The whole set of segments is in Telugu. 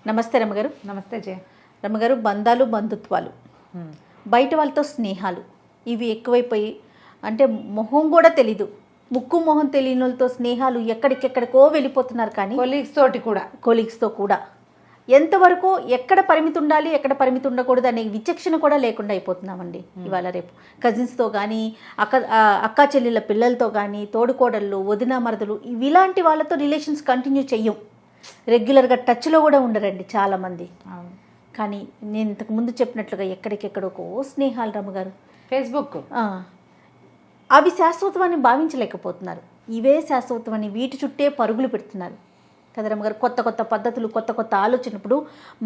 నమస్తే రమ్మగారు. నమస్తే జయ. రమ్మగారు, బంధాలు బంధుత్వాలు, బయట వాళ్ళతో స్నేహాలు ఇవి ఎక్కువైపోయి, అంటే మొహం కూడా తెలీదు, ముక్కు మొహం తెలియని వాళ్ళతో స్నేహాలు ఎక్కడికెక్కడికో వెళ్ళిపోతున్నారు. కానీ కొలీగ్స్తో కూడా ఎంతవరకు ఎక్కడ పరిమితి ఉండాలి, ఎక్కడ పరిమితి ఉండకూడదు అనే విచక్షణ కూడా లేకుండా అయిపోతున్నామండి ఇవాళ రేపు. కజిన్స్తో కానీ, అక్క చెల్లెళ్ళ పిల్లలతో కానీ, తోడుకోడళ్ళు, వదిన మరదలు, ఇలాంటి వాళ్ళతో రిలేషన్స్ కంటిన్యూ చెయ్యం. రెగ్యులర్గా టచ్లో కూడా ఉండరండి చాలామంది. కానీ నేను ఇంతకు ముందు చెప్పినట్లుగా ఎక్కడికెక్కడికో స్నేహాలు రమ్మగారు. ఫేస్బుక్ అవి శాశ్వతమని భావించలేకపోతున్నారు. ఇవే శాశ్వతమని వీటి చుట్టే పరుగులు పెడుతున్నారు కదా రమ్మగారు. కొత్త కొత్త పద్ధతులు, కొత్త కొత్త ఆలోచనప్పుడు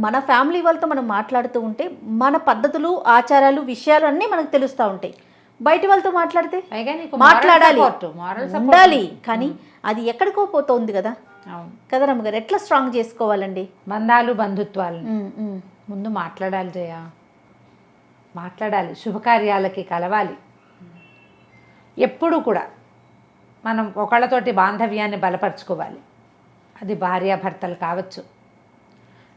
మన ఫ్యామిలీ వాళ్ళతో మనం మాట్లాడుతూ ఉంటే మన పద్ధతులు, ఆచారాలు, విషయాలు అన్నీ మనకు తెలుస్తూ ఉంటాయి. బయట వాళ్ళతో మాట్లాడితే మాట్లాడాలి, ఉండాలి, కానీ అది ఎక్కడికో పోతుంది కదా కదా రమ్మగారు. ఎట్లా స్ట్రాంగ్ చేసుకోవాలండి బంధాలు బంధుత్వాలు? ముందు మాట్లాడాలి జయ, మాట్లాడాలి, శుభకార్యాలకి కలవాలి. ఎప్పుడు కూడా మనం ఒకళ్ళతోటి బాంధవ్యాన్ని బలపరుచుకోవాలి. అది భార్యాభర్తలు కావచ్చు,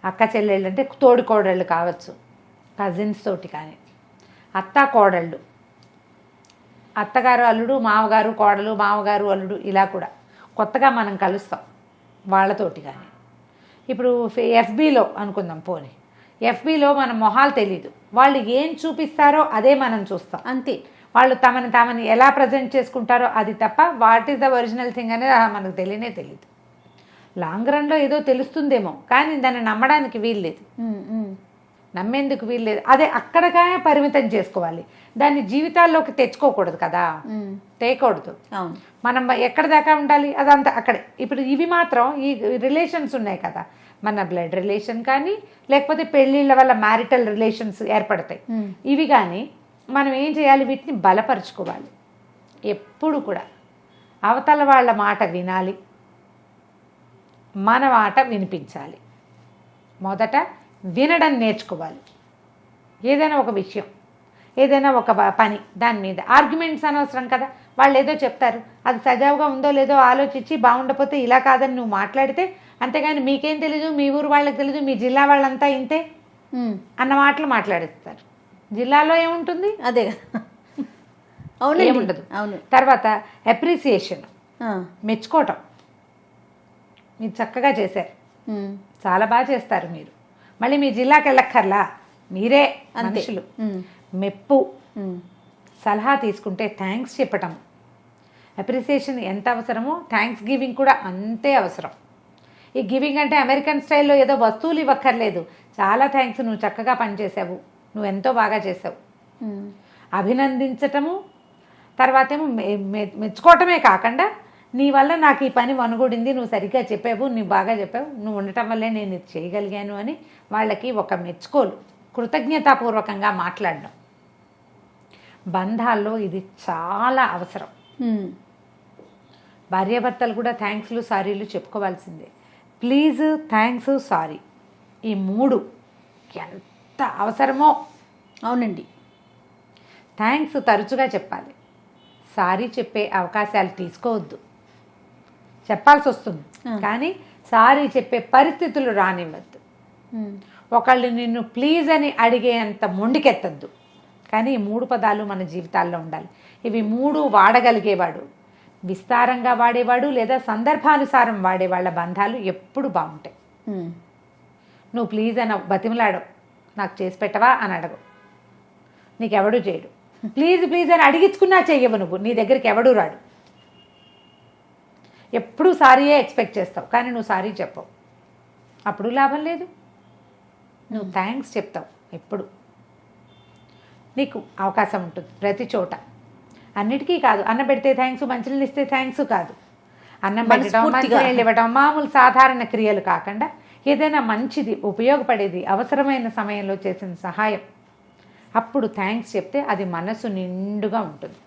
అక్క చెల్లెళ్ళు అంటే తోడుకోడళ్ళు కావచ్చు, కజిన్స్ తోటి, కానీ అత్త కోడళ్ళు, అత్తగారు అల్లుడు, మామగారు కోడలు, మామగారు అల్లుడు, ఇలా కూడా కొత్తగా మనం కలుస్తాం వాళ్ళతోటి. కానీ ఇప్పుడు ఎఫ్బీలో అనుకుందాం, పోనీ ఎఫ్బీలో మన మొహాలు తెలీదు, వాళ్ళు ఏం చూపిస్తారో అదే మనం చూస్తాం అంతే. వాళ్ళు తమని ఎలా ప్రజెంట్ చేసుకుంటారో అది తప్ప what is the original thing అనేది మనకు తెలియదు. లాంగ్ రన్లో ఏదో తెలుస్తుందేమో, కానీ దాన్ని నమ్మడానికి వీల్లేదు, నమ్మేందుకు వీల్లేదు. అదే అక్కడగా పరిమితం చేసుకోవాలి, దాన్ని జీవితాల్లోకి తెచ్చుకోకూడదు కదా, తేయకూడదు. మనం ఎక్కడ దాకా ఉండాలి అదంతా అక్కడే. ఇప్పుడు ఇవి మాత్రం ఈ రిలేషన్స్ ఉన్నాయి కదా, మన బ్లడ్ రిలేషన్ కానీ, లేకపోతే పెళ్ళిళ్ళ వల్ల మ్యారిటల్ రిలేషన్స్ ఏర్పడతాయి. ఇవి కానీ మనం ఏం చేయాలి, వీటిని బలపరుచుకోవాలి. ఎప్పుడు కూడా అవతల వాళ్ళ మాట వినాలి, మన మాట వినిపించాలి. మొదట వినడం నేర్చుకోవాలి. ఏదైనా ఒక విషయం, ఏదైనా ఒక పని, దాని మీద ఆర్గ్యుమెంట్స్ అనవసరం కదా. వాళ్ళు ఏదో చెప్తారు, అది సజావుగా ఉందో లేదో ఆలోచించి బాగుండకపోతే ఇలా కాదని నువ్వు మాట్లాడితే, అంతేగాని మీకేం తెలీదు, మీ ఊరు వాళ్ళకి తెలీదు, మీ జిల్లా వాళ్ళంతా ఇంతే అన్న మాటలు మాట్లాడిస్తారు. జిల్లాలో ఏముంటుంది, అదే అవును, ఏముండదు. అవును. తర్వాత అప్రిసియేషన్, మెచ్చుకోవటం. మీరు చక్కగా చేశారు, చాలా బాగా చేస్తారు మీరు, మళ్ళీ మీ జిల్లాకి వెళ్ళక్కర్లా, మీరే మనుషులు. మెప్పు, సలహా తీసుకుంటే థ్యాంక్స్ చెప్పటం, అప్రిసియేషన్ ఎంత అవసరమో థ్యాంక్స్ గివింగ్ కూడా అంతే అవసరం. ఈ గివింగ్ అంటే అమెరికన్ స్టైల్లో ఏదో వస్తువులు ఇవ్వక్కర్లేదు, చాలా థ్యాంక్స్, నువ్వు చక్కగా పనిచేసావు, నువ్వు ఎంతో బాగా చేసావు, అభినందించటము. తర్వాత ఏమో మెచ్చుకోవటమే కాకుండా, నీ వల్ల నాకు ఈ పని వనుగూడింది, నువ్వు సరిగ్గా చెప్పావు, నువ్వు బాగా చెప్పావు, నువ్వు ఉండటం వల్లే నేను ఇది చేయగలిగాను అని వాళ్ళకి ఒక మెచ్చుకోలు, కృతజ్ఞతాపూర్వకంగా మాట్లాడడం. బంధాల్లో ఇది చాలా అవసరం. భార్యాభర్తలు కూడా థ్యాంక్స్లు, సారీలు చెప్పుకోవాల్సిందే. ప్లీజ్, థ్యాంక్స్, సారీ, ఈ మూడు ఎంత అవసరమో. అవునండి, థ్యాంక్స్ తరచుగా చెప్పాలి, సారీ చెప్పే అవకాశాలు తీసుకోవద్దు. చెప్పాల్సి వస్తుంది కానీ సారీ చెప్పే పరిస్థితులు రానివ్వద్దు. ఒకళ్ళు నిన్ను ప్లీజ్ అని అడిగేంత మొండికెత్తద్దు. కానీ ఈ మూడు పదాలు మన జీవితాల్లో ఉండాలి. ఇవి మూడు వాడగలిగేవాడు, విస్తారంగా వాడేవాడు లేదా సందర్భానుసారం వాడేవాళ్ళ బంధాలు ఎప్పుడు బాగుంటాయి. నువ్వు ప్లీజ్ అని బతిమలాడవు, నాకు చేసి పెట్టవా అని అడగవు, నీకెవడూ చేయడు. ప్లీజ్ ప్లీజ్ అని అడిగించుకున్నా చెయ్యవు నువ్వు, నీ దగ్గరికి ఎవడూ రాడు. ఎప్పుడూ సారీయే ఎక్స్పెక్ట్ చేస్తావు, కానీ నువ్వు సారీ చెప్పవు, అప్పుడు లాభం లేదు. నువ్వు థ్యాంక్స్ చెప్తావు, ఎప్పుడు నీకు అవకాశం ఉంటుంది ప్రతి చోట. అన్నిటికీ కాదు, అన్నం పెడితే థ్యాంక్స్, మంచినీళ్ళు ఇస్తే థ్యాంక్స్ కాదు, అన్నం పెట్టడం, మంచినీళ్ళు ఇవ్వడం, మామూలు సాధారణ క్రియలు కాకుండా ఏదైనా మంచిది, ఉపయోగపడేది, అవసరమైన సమయంలో చేసిన సహాయం, అప్పుడు థ్యాంక్స్ చెప్తే అది మనసు నిండుగా ఉంటుంది.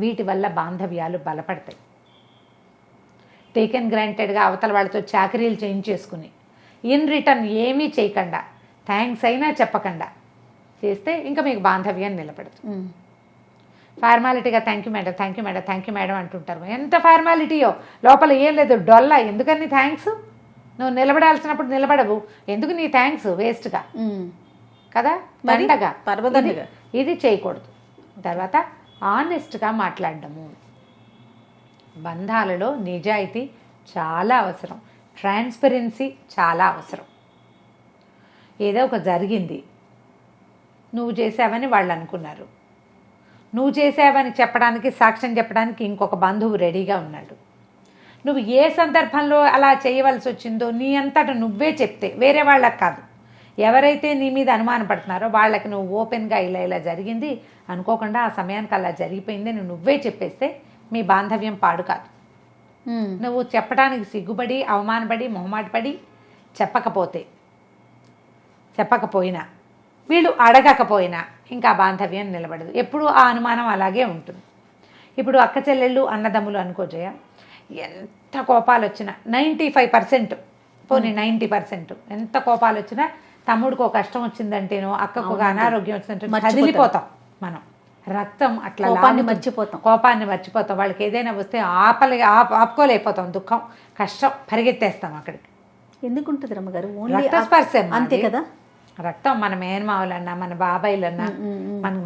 వీటి వల్ల బాంధవ్యాలు బలపడతాయి. టేకెన్ గ్రాంటెడ్గా అవతల వాళ్ళతో చాకరీలు చేయించేసుకుని ఇన్ రిటర్న్ ఏమీ చేయకుండా, థ్యాంక్స్ అయినా చెప్పకుండా చేస్తే ఇంకా మీకు బాంధవ్యం నిలబడదు. ఫార్మాలిటీగా thank you madam, thank you madam, thank you madam అంటుంటారు. ఎంత ఫార్మాలిటీయో, లోపల ఏం లేదు, డొల్లా. ఎందుకని థ్యాంక్స్? నువ్వు నిలబడాల్సినప్పుడు నిలబడవు, ఎందుకు నీ థ్యాంక్స్ వేస్ట్గా కదా, దండగా పర్వదండగా. ఇది చేయకూడదు. తర్వాత ఆనెస్ట్గా మాట్లాడడము. బంధాలలో నిజాయితీ చాలా అవసరం, ట్రాన్స్పరెన్సీ చాలా అవసరం. ఏదో ఒక జరిగింది, నువ్వు చేసావని వాళ్ళు అనుకున్నారు, నువ్వు చేసావని చెప్పడానికి, సాక్ష్యం చెప్పడానికి ఇంకొక బంధువు రెడీగా ఉన్నాడు. నువ్వు ఏ సందర్భంలో అలా చేయవలసి వచ్చిందో నీ అంతటా నువ్వే చెప్తే, వేరే వాళ్ళకి కాదు, ఎవరైతే నీ మీద అనుమానపడుతున్నారో వాళ్ళకి నువ్వు ఓపెన్గా ఇలా ఇలా జరిగింది అనుకోకుండా ఆ సమయానికి అలా జరిగిపోయింది నువ్వే చెప్పేస్తే మీ బాంధవ్యం పాడు కాదు. నువ్వు చెప్పడానికి సిగ్గుపడి, అవమానపడి, మొహమాటపడి చెప్పకపోయినా, వీళ్ళు అడగకపోయినా ఇంకా బాంధవ్యం నిలబడదు. ఎప్పుడు ఆ అనుమానం అలాగే ఉంటుంది. ఇప్పుడు అక్క చెల్లెళ్ళు అన్నదమ్ములు అనుకోజయ, ఎంత కోపాలు వచ్చినా 95%, పోనీ 90%, ఎంత కోపాలు వచ్చినా తమ్ముడికి ఒక కష్టం వచ్చిందంటేనో, అక్కకు ఒక అనారోగ్యం వచ్చిందంటే కదిలిపోతాం మనం. రక్తం అట్లా కోపాన్ని మర్చిపోతాం. వాళ్ళకి ఏదైనా వస్తే ఆపుకోలేకపోతాం, దుఃఖం, కష్టం, పరిగెత్తేస్తాం అక్కడికి. ఎందుకుంటుంది రమ్మగారు? రక్తస్పర్శ అంతే కదా. రక్తం మన మేనమావులన్నా, మన బాబాయిలన్నా,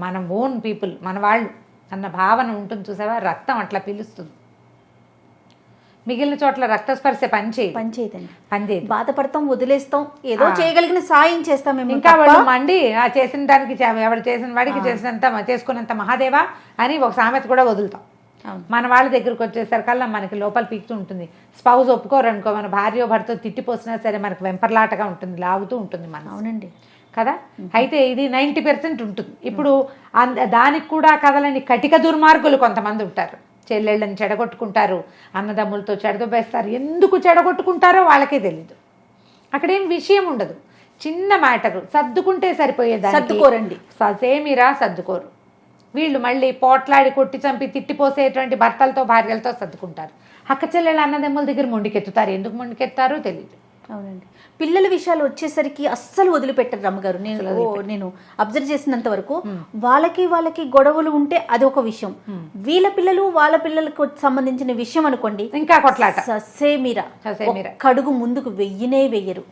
మన ఓన్ పీపుల్, మన వాళ్ళు అన్న భావన ఉంటుంది చూసావా, రక్తం అట్లా పిలుస్తుంది. మిగిలిన చోట్ల రక్తస్పర్శ పనిచేయదు. బాధపడతాం, వదిలేస్తాం, ఏదో చేయగలిగిన సాయం చేస్తాం. ఇంకా వాళ్ళు మండి ఆ చేసిన దానికి, ఎవరు చేసిన వాడికి చేసుకున్నంత మహాదేవా అని ఒక సామెత కూడా వదులుతాం. మన వాళ్ళ దగ్గరకు వచ్చేసరికల్లా మనకి లోపల పీకుతూ ఉంటుంది. స్పౌజ్ ఒప్పుకోరనుకో, మన భార్య భర్త తిట్టిపోసినా సరే మనకు వెంపర్లాటగా ఉంటుంది, లాగుతూ ఉంటుంది మనం. అవునండి కదా. అయితే ఇది 90% ఉంటుంది. ఇప్పుడు దానికి కూడా కదలని కటిక దుర్మార్గులు కొంతమంది ఉంటారు. చెల్లెళ్ళని చెడగొట్టుకుంటారు, అన్నదమ్ములతో చెడదొబ్బేస్తారు. ఎందుకు చెడగొట్టుకుంటారో వాళ్ళకే తెలీదు. అక్కడేం విషయం ఉండదు, చిన్న మ్యాటరు, సర్దుకుంటే సరిపోయేది. సర్దుకోరండి, సేమిరా సర్దుకోరు. వీళ్ళు మళ్ళీ పోట్లాడి, కొట్టి చంపి, తిట్టిపోసేటువంటి భర్తలతో, భార్యలతో సర్దుకుంటారు. అక్క చెల్లెళ్ళ అన్నదమ్ముల దగ్గర మొండికెత్తుతారు. ఎందుకు మొండికెత్తారో తెలియదు. అవునండి. పిల్లల విషయాలు వచ్చేసరికి అస్సలు వదిలిపెట్టరు రమ్మగారు. నేను అబ్జర్వ్ చేసినంత వరకు వాళ్ళకి గొడవలు ఉంటే అది ఒక విషయం, వీళ్ళ పిల్లలు వాళ్ళ పిల్లలకు సంబంధించిన విషయం అనుకోండి, ఇంకా కొట్లాట, ససేమిరా కడుగు ముందుకు వెయ్యరు.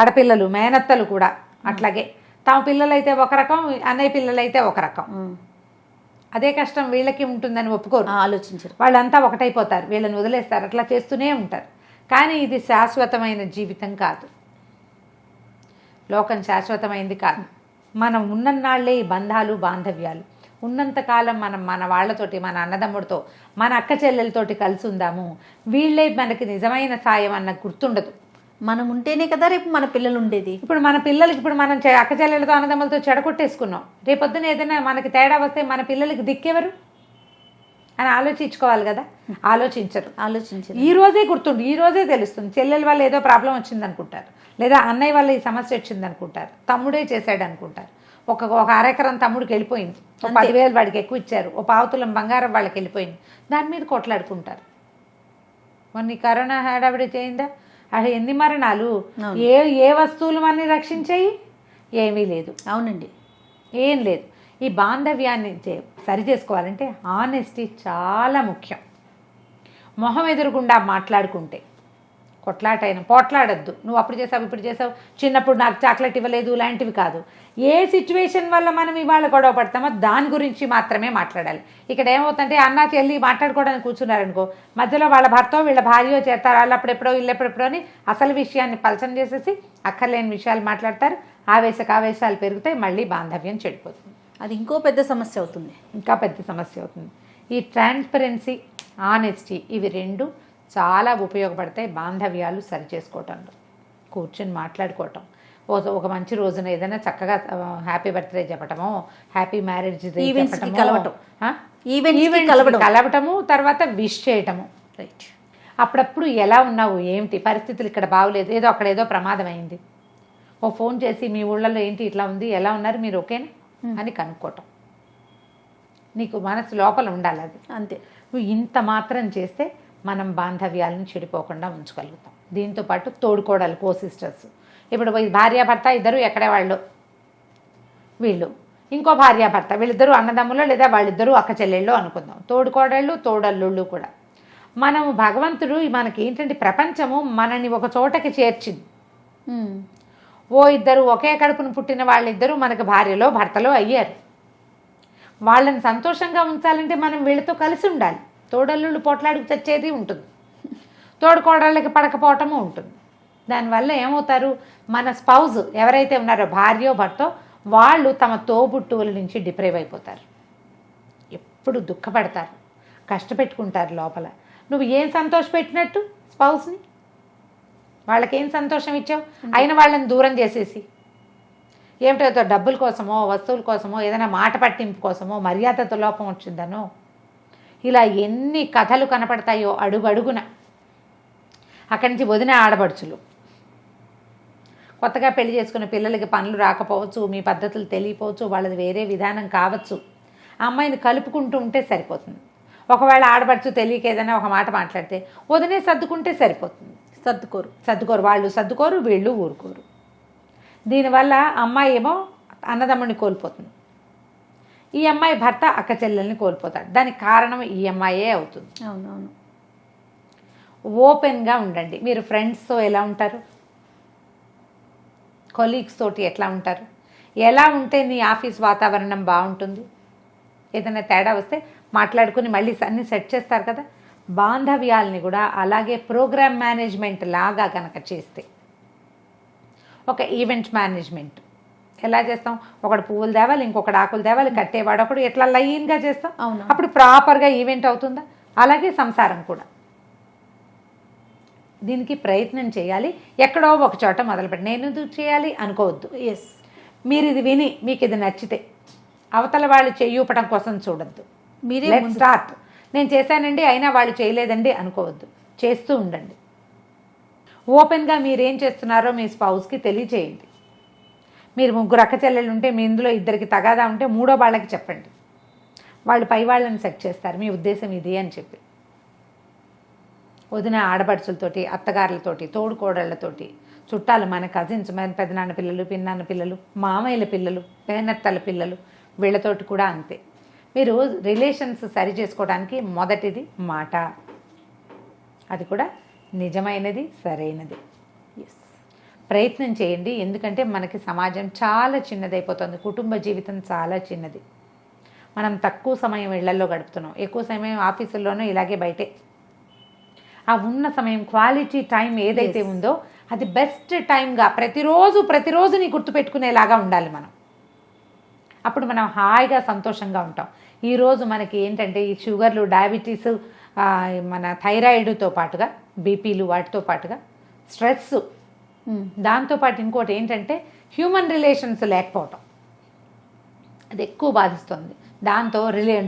ఆడపిల్లలు మేనత్తలు కూడా అట్లాగే. తమ పిల్లలైతే ఒక రకం, అన్నయ్య పిల్లలైతే ఒక రకం. అదే కష్టం వీళ్ళకి ఉంటుందని ఒప్పుకోరు, ఆలోచించరు. వాళ్ళంతా ఒకటైపోతారు, వీళ్ళని వదిలేస్తారు, అట్లా చేస్తూనే ఉంటారు. కానీ ఇది శాశ్వతమైన జీవితం కాదు, లోకం శాశ్వతమైంది కాదు. మనం ఉన్నన్నాళ్లే ఈ బంధాలు, బాంధవ్యాలు ఉన్నంతకాలం మనం మన వాళ్ళతోటి, మన అన్నదమ్ముడితో, మన అక్క చెల్లెలతోటి కలిసి ఉందాము. వీళ్ళే మనకి నిజమైన సాయం అన్న గుర్తుండదు. మనం ఉంటేనే కదా రేపు మన పిల్లలు ఉండేది. ఇప్పుడు మన పిల్లలకి, ఇప్పుడు మనం అక్క చెల్లెలతో, అన్నదమ్ములతో చెడగొట్టేసుకున్నాం, రేపొద్దున ఏదైనా మనకి తేడా వస్తే మన పిల్లలకి దిక్కెవరు అని ఆలోచించుకోవాలి కదా. ఆలోచించరు. ఈ రోజే గుర్తుండు, ఈ రోజే తెలుస్తుంది. చెల్లెల వల్ల ఏదో ప్రాబ్లం వచ్చింది అనుకుంటారు, లేదా అన్నయ్య వల్ల ఈ సమస్య వచ్చింది అనుకుంటారు, తమ్ముడే చేశాడు అనుకుంటారు. ఒక అరెకరం తమ్ముడికి వెళ్ళిపోయింది, 10,000 వాడికి ఎక్కువ ఇచ్చారు, ఓ పావుతులం బంగారం వాళ్ళకి వెళ్ళిపోయింది, దాని మీద కొట్లాడుకుంటారు. మొన్న కరోనా హడావిడి చేయిందా, అది ఎన్ని మరణాలు, ఏ వస్తువులు మనని రక్షించాయి? ఏమీ లేదు. అవునండి, ఏం లేదు. ఈ బాంధవ్యాన్ని సరి చేసుకోవాలంటే ఆనెస్టీ చాలా ముఖ్యం. మొహం ఎదురుగుండా మాట్లాడుకుంటే, కొట్లాటైనా పోట్లాడద్దు. నువ్వు అప్పుడు చేసావు, ఇప్పుడు చేసావు, చిన్నప్పుడు నాకు చాక్లెట్ ఇవ్వలేదు, లాంటివి కాదు. ఏ సిచ్యువేషన్ వల్ల మనం ఇవాళ గొడవ పడతామో దాని గురించి మాత్రమే మాట్లాడాలి. ఇక్కడ ఏమవుతుందంటే అన్న చెల్లి మాట్లాడుకోవడానికి కూర్చున్నారనుకో, మధ్యలో వాళ్ళ భర్త వీళ్ళ భార్య చేస్తారు, వాళ్ళు అప్పుడెప్పుడో వీళ్ళెప్పుడెప్పుడో అని అసలు విషయాన్ని పలచన చేసేసి అక్కర్లేని విషయాలు మాట్లాడతారు. ఆవేశాలు పెరుగుతాయి, మళ్ళీ బాంధవ్యం చెడిపోతుంది. అది ఇంకో పెద్ద సమస్య అవుతుంది, ఇంకా పెద్ద సమస్య అవుతుంది. ఈ ట్రాన్స్పరెన్సీ, ఆనెస్టీ, ఇవి రెండు చాలా ఉపయోగపడతాయి బాంధవ్యాలు సరి చేసుకోవటంలో. కూర్చొని మాట్లాడుకోవటం, ఒక మంచి రోజున ఏదైనా చక్కగా హ్యాపీ బర్త్డే చెప్పటము, హ్యాపీ మ్యారేజ్ కలవటము, తర్వాత విష్ చేయటము. రైట్. అప్పుడప్పుడు ఎలా ఉన్నావు, ఏమిటి పరిస్థితులు, ఇక్కడ బాగోలేదు, ఏదో అక్కడ ఏదో ప్రమాదం అయింది, ఓ ఫోన్ చేసి మీ ఊళ్ళలో ఏంటి ఇట్లా ఉంది, ఎలా ఉన్నారు మీరు, ఓకేనా అని కనుక్కోవటం. నీకు మనసు లోపల ఉండాలి అది. అంతే. నువ్వు ఇంత మాత్రం చేస్తే మనం బాంధవ్యాలను చెడిపోకుండా ఉంచగలుగుతాం. దీంతోపాటు తోడుకోడాలి, కో సిస్టర్స్. ఇప్పుడు భార్యాభర్త ఇద్దరు ఎక్కడే వాళ్ళు, వీళ్ళు ఇంకో భార్యాభర్త, వీళ్ళిద్దరూ అన్నదమ్ములో లేదా వాళ్ళిద్దరూ అక్క చెల్లెళ్ళు అనుకుందాం. తోడుకోడళ్ళు, తోడల్లుళ్ళు కూడా మనము భగవంతుడు మనకి ఏంటంటే ప్రపంచము మనని ఒక చోటకి చేర్చింది. ఓ ఇద్దరు ఒకే కడుపును పుట్టిన వాళ్ళిద్దరూ మనకు భార్యలో భర్తలో అయ్యారు. వాళ్ళని సంతోషంగా ఉంచాలంటే మనం వీళ్ళతో కలిసి ఉండాలి. తోడల్లుళ్ళు పోట్లాడికి చచ్చేది ఉంటుంది, తోడుకోడళ్ళకి పడకపోవటము ఉంటుంది. దానివల్ల ఏమవుతారు, మన స్పౌజ్ ఎవరైతే ఉన్నారో భార్యో భర్తో వాళ్ళు తమ తోబుట్టువుల నుంచి డిప్రైవ్ అయిపోతారు. ఎప్పుడు దుఃఖపడతారు, కష్టపెట్టుకుంటారు లోపల. నువ్వు ఏం సంతోషపెట్టినట్టు స్పౌస్ని? వాళ్ళకేం సంతోషం ఇచ్చావు? అయిన వాళ్ళని దూరం చేసేసి ఏమిటో డబ్బుల కోసమో వస్తువుల కోసమో ఏదైనా మాట పట్టింపు కోసమో మర్యాదతో లోపం వచ్చిందనో ఇలా ఎన్ని కథలు కనపడతాయో అడుగు అడుగున. అక్కడి నుంచి వదిన ఆడపడుచులు, కొత్తగా పెళ్లి చేసుకున్న పిల్లలకి పనులు రాకపోవచ్చు, మీ పద్ధతులు తెలియపోవచ్చు, వాళ్ళది వేరే విధానం కావచ్చు. ఆ అమ్మాయిని కలుపుకుంటూ ఉంటే సరిపోతుంది. ఒకవేళ ఆడపడుచు తెలియక ఏదైనా ఒక మాట మాట్లాడితే వదినే సర్దుకుంటే సరిపోతుంది. సర్దుకోరు వాళ్ళు సర్దుకోరు, వీళ్ళు ఊరుకోరు. దీనివల్ల అమ్మాయి ఏమో అన్నదమ్ముడిని కోల్పోతుంది, ఈ అమ్మాయి భర్త అక్క చెల్లెల్ని కోల్పోతాడు. దానికి కారణం ఈ అమ్మాయే అవుతుంది. అవునవును. ఓపెన్గా ఉండండి. మీరు ఫ్రెండ్స్తో ఎలా ఉంటారు, కొలీగ్స్ తోటి ఎట్లా ఉంటారు, ఎలా ఉంటే నీ ఆఫీస్ వాతావరణం బాగుంటుంది. ఏదైనా తేడా వస్తే మాట్లాడుకుని మళ్ళీ అన్నీ సెట్ చేస్తారు కదా. బాంధవ్యాలని కూడా అలాగే ప్రోగ్రామ్ మేనేజ్మెంట్ లాగా కనుక చేస్తే, ఒక ఈవెంట్ మేనేజ్మెంట్ ఎలా చేస్తాం, ఒకడు పువ్వులు తేవాలి, ఇంకొకటి ఆకులు తేవాలి, కట్టేవాడు ఒకడు, ఎట్లా లైన్గా చేస్తాం. అవును. అప్పుడు ప్రాపర్గా ఈవెంట్ అవుతుందా? అలాగే సంసారం కూడా. దీనికి ప్రయత్నం చేయాలి. ఎక్కడో ఒక చోట మొదలుపెట్టి నేను ఎందుకు చేయాలి అనుకోవద్దు. ఎస్, మీరు ఇది విని మీకు ఇది నచ్చితే అవతల వాళ్ళు చెయ్యూపడం కోసం చూడొద్దు. మీరే స్టార్ట్. నేను చేశానండి అయినా వాళ్ళు చేయలేదండి అనుకోవద్దు. చేస్తూ ఉండండి. ఓపెన్గా మీరేం చేస్తున్నారో మీ స్పౌస్కి తెలియచేయండి. మీరు ముగ్గురు అక్క చెల్లెళ్ళు ఉంటే మీ ఇందులో ఇద్దరికి తగాదా ఉంటే మూడో వాళ్ళకి చెప్పండి. వాళ్ళు పై వాళ్ళని సెట్ చేస్తారు. మీ ఉద్దేశం ఇది అని చెప్పి వదిన ఆడపడుచులతోటి, అత్తగారులతోటి, తోడుకోడళ్లతోటి, చుట్టాలు, మన కజిన్స్, మన పెదనాన్న పిల్లలు, పిన్నాన్న పిల్లలు, మామయ్యల పిల్లలు, పేనత్తల పిల్లలు, వీళ్ళతోటి కూడా అంతే. మీరు రిలేషన్స్ సరి చేసుకోవడానికి మొదటిది మాట. అది కూడా నిజమైనది, సరైనది. ఎస్, ప్రయత్నం చేయండి. ఎందుకంటే మనకి సమాజం చాలా చిన్నదైపోతుంది. కుటుంబ జీవితం చాలా చిన్నది. మనం తక్కువ సమయం ఇళ్లలో గడుపుతున్నాం, ఎక్కువ సమయం ఆఫీసుల్లోనూ, ఇలాగే బయటే. ఆ ఉన్న సమయం, క్వాలిటీ టైం ఏదైతే ఉందో అది బెస్ట్ టైంగా ప్రతిరోజుని గుర్తుపెట్టుకునేలాగా ఉండాలి మనం. అప్పుడు మనం హాయిగా సంతోషంగా ఉంటాం. ఈరోజు మనకి ఏంటంటే ఈ షుగర్లు, డయాబెటీస్, మన థైరాయిడ్తో పాటుగా బీపీలు, వాటితో పాటుగా స్ట్రెస్, దాంతోపాటు ఇంకోటి ఏంటంటే హ్యూమన్ రిలేషన్స్ లేకపోవటం, అది ఎక్కువ బాధిస్తుంది. దాంతో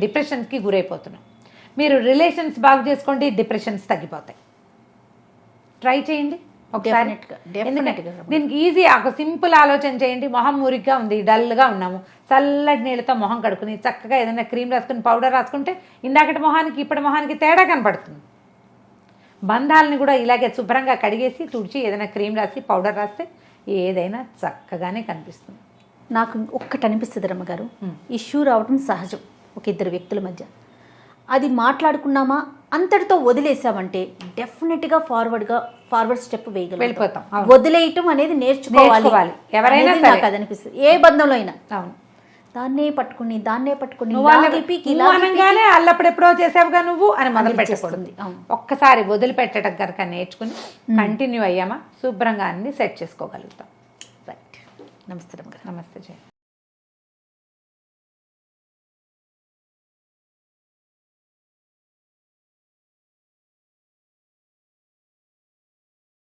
డిప్రెషన్కి గురైపోతున్నాం. మీరు రిలేషన్స్ బాగు చేసుకోండి, డిప్రెషన్స్ తగ్గిపోతాయి. ట్రై చేయండి ఒకసారి. దీనికి ఈజీ, ఒక సింపుల్ ఆలోచన చేయండి. మొహం మురిగ్గా ఉంది, డల్గా ఉన్నాము, చల్లటి నీళ్ళతో మొహం కడుక్కుని చక్కగా ఏదైనా క్రీమ్ రాసుకుని, పౌడర్ రాసుకుంటే ఇందాకటి మొహానికి ఇప్పటి మొహానికి తేడా కనపడుతుంది. బంధాలని కూడా ఇలాగే శుభ్రంగా కడిగేసి తుడిచి ఏదైనా క్రీమ్ రాసి పౌడర్ రాస్తే ఏదైనా చక్కగానే కనిపిస్తుంది. నాకు ఒక్కటి అనిపిస్తుంది రమ్మగారు, ఇష్యూ రావడం సహజం ఒక ఇద్దరు వ్యక్తుల మధ్య. అది మాట్లాడుకున్నామా, అంతటితో వదిలేసామంటే డెఫినెట్గా ఫార్వర్డ్ స్టెప్ వెళ్ళిపోతాం. వదిలేయటం అనేది నేర్చుకోవాలి ఎవరైనా. నాకు అది అనిపిస్తుంది, ఏ బంధంలో అయినా. అవును, దాన్నే పట్టుకుని అనగానే అల్లప్పుడెప్పుడో చేసావుగా నువ్వు అని మొదలు పెట్టేస్తుంది. ఒక్కసారి వదిలిపెట్టడం కనుక నేర్చుకుని కంటిన్యూ అయ్యామా శుభ్రంగా అన్ని సెట్ చేసుకోగలుగుతాం. రైట్. నమస్తే. నమస్తే జయ.